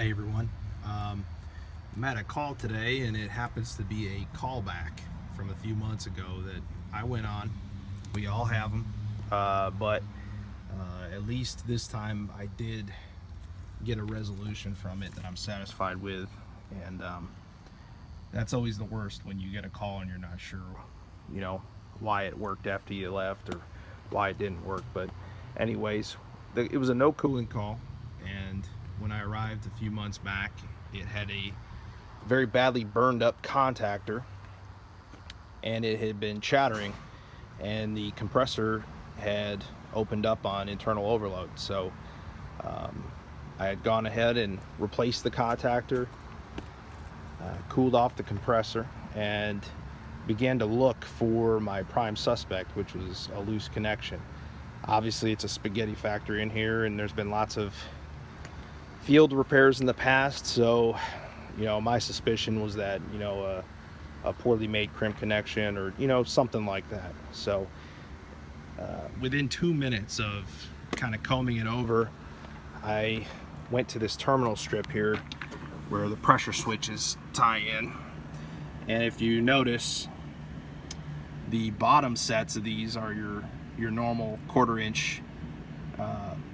Hey everyone, I'm at a call today and it happens to be a callback from a few months ago that I went on. We all have them, but at least this time I did get a resolution from it that I'm satisfied with, and that's always the worst when you get a call and you're not sure, why it worked after you left or why it didn't work. But anyways, it was a no cooling call, and when I arrived a few months back, it had a very badly burned up contactor and it had been chattering, and the compressor had opened up on internal overload. So I had gone ahead and replaced the contactor, cooled off the compressor, and began to look for my prime suspect, which was a loose connection. Obviously it's a spaghetti factory in here, and there's been lots of field repairs in the past, so my suspicion was that a poorly made crimp connection or something like that. So within 2 minutes of kind of combing it over, I went to this terminal strip here where the pressure switches tie in, and if you notice, the bottom sets of these are your normal 1/4 inch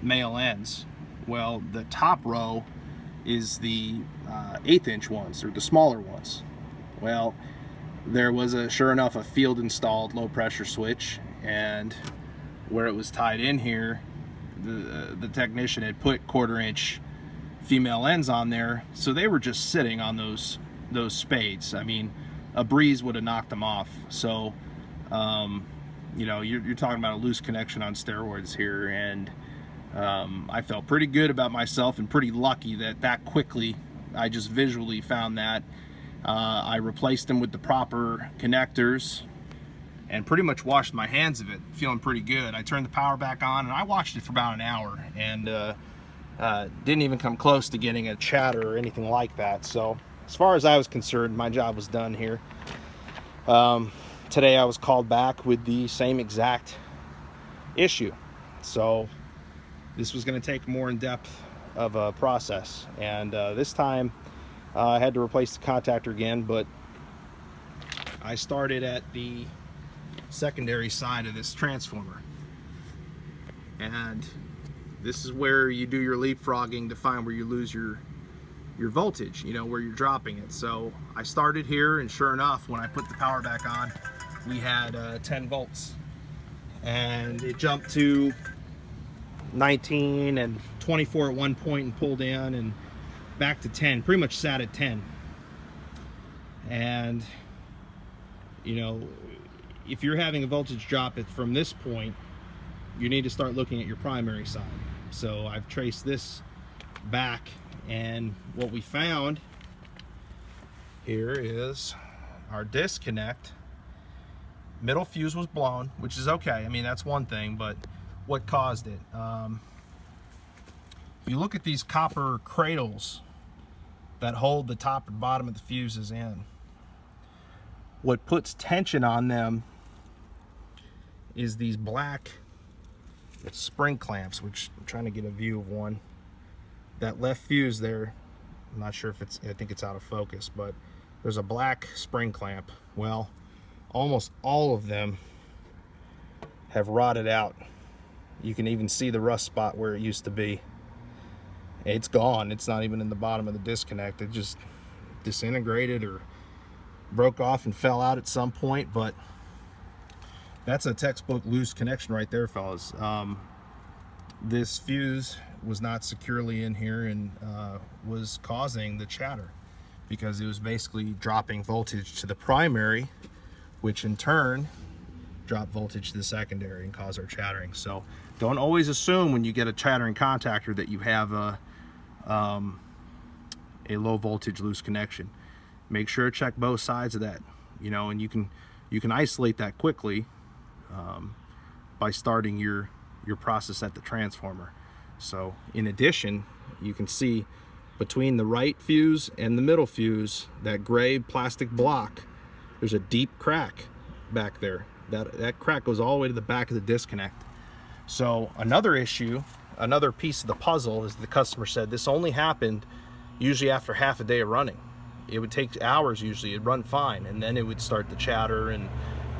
male ends. Well, the top row is the 1/8 inch ones, or the smaller ones. Well, there was sure enough a field installed low pressure switch, and where it was tied in here, the technician had put 1/4 inch female ends on there, so they were just sitting on those spades. I mean, a breeze would have knocked them off. So you're talking about a loose connection on steroids here, and I felt pretty good about myself and pretty lucky that quickly I just visually found that. I replaced them with the proper connectors and pretty much washed my hands of it, feeling pretty good. I turned the power back on and I watched it for about an hour, and didn't even come close to getting a chatter or anything like that. So as far as I was concerned, my job was done here. Today I was called back with the same exact issue. So this was going to take more in-depth of a process, and this time I had to replace the contactor again, but I started at the secondary side of this transformer, and this is where you do your leapfrogging to find where you lose your voltage, where you're dropping it. So I started here, and sure enough, when I put the power back on, we had 10 volts, and it jumped to 19 and 24 at one point and pulled in and back to 10, pretty much sat at 10. And if you're having a voltage drop from this point, you need to start looking at your primary side. So I've traced this back, and what we found here is our disconnect. Middle fuse was blown, which is okay. I mean, that's one thing, but what caused it? If you look at these copper cradles that hold the top and bottom of the fuses in, what puts tension on them is these black spring clamps, which I'm trying to get a view of one. That left fuse there, I'm not sure if I think it's out of focus, but there's a black spring clamp. Well, almost all of them have rotted out. You can even see the rust spot where it used to be. It's gone. It's not even in the bottom of the disconnect. It just disintegrated or broke off and fell out at some point. But that's a textbook loose connection right there, fellas. This fuse was not securely in here and was causing the chatter, because it was basically dropping voltage to the primary, which in turn drop voltage to the secondary and cause our chattering. So don't always assume when you get a chattering contactor that you have a low voltage loose connection. Make sure to check both sides of that, and you can isolate that quickly by starting your process at the transformer. So in addition, you can see between the right fuse and the middle fuse, that gray plastic block, there's a deep crack back there. That crack goes all the way to the back of the disconnect. So another issue, another piece of the puzzle, is the customer said this only happened usually after half a day of running. It would take hours usually, it'd run fine, and then it would start to chatter and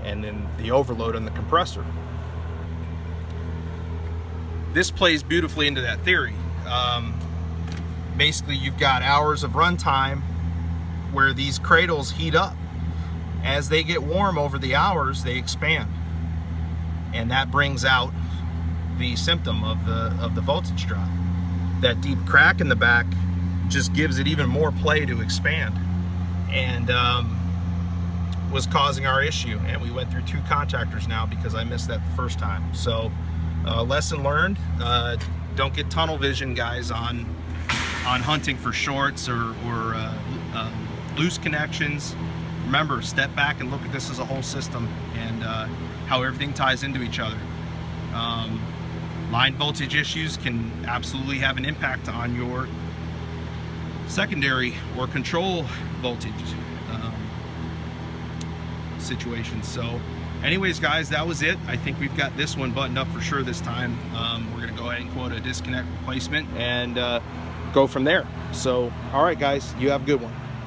then the overload on the compressor. This plays beautifully into that theory. Basically, you've got hours of run time where these cradles heat up. As they get warm over the hours, they expand, and that brings out the symptom of the voltage drop. That deep crack in the back just gives it even more play to expand, and was causing our issue. And we went through 2 contactors now because I missed that the first time. So lesson learned. Don't get tunnel vision, guys, on hunting for shorts or loose connections. Remember, step back and look at this as a whole system, and how everything ties into each other. Line voltage issues can absolutely have an impact on your secondary or control voltage situations. So anyways, guys, that was it. I think we've got this one buttoned up for sure this time. We're going to go ahead and quote a disconnect replacement and go from there. So all right, guys, you have a good one.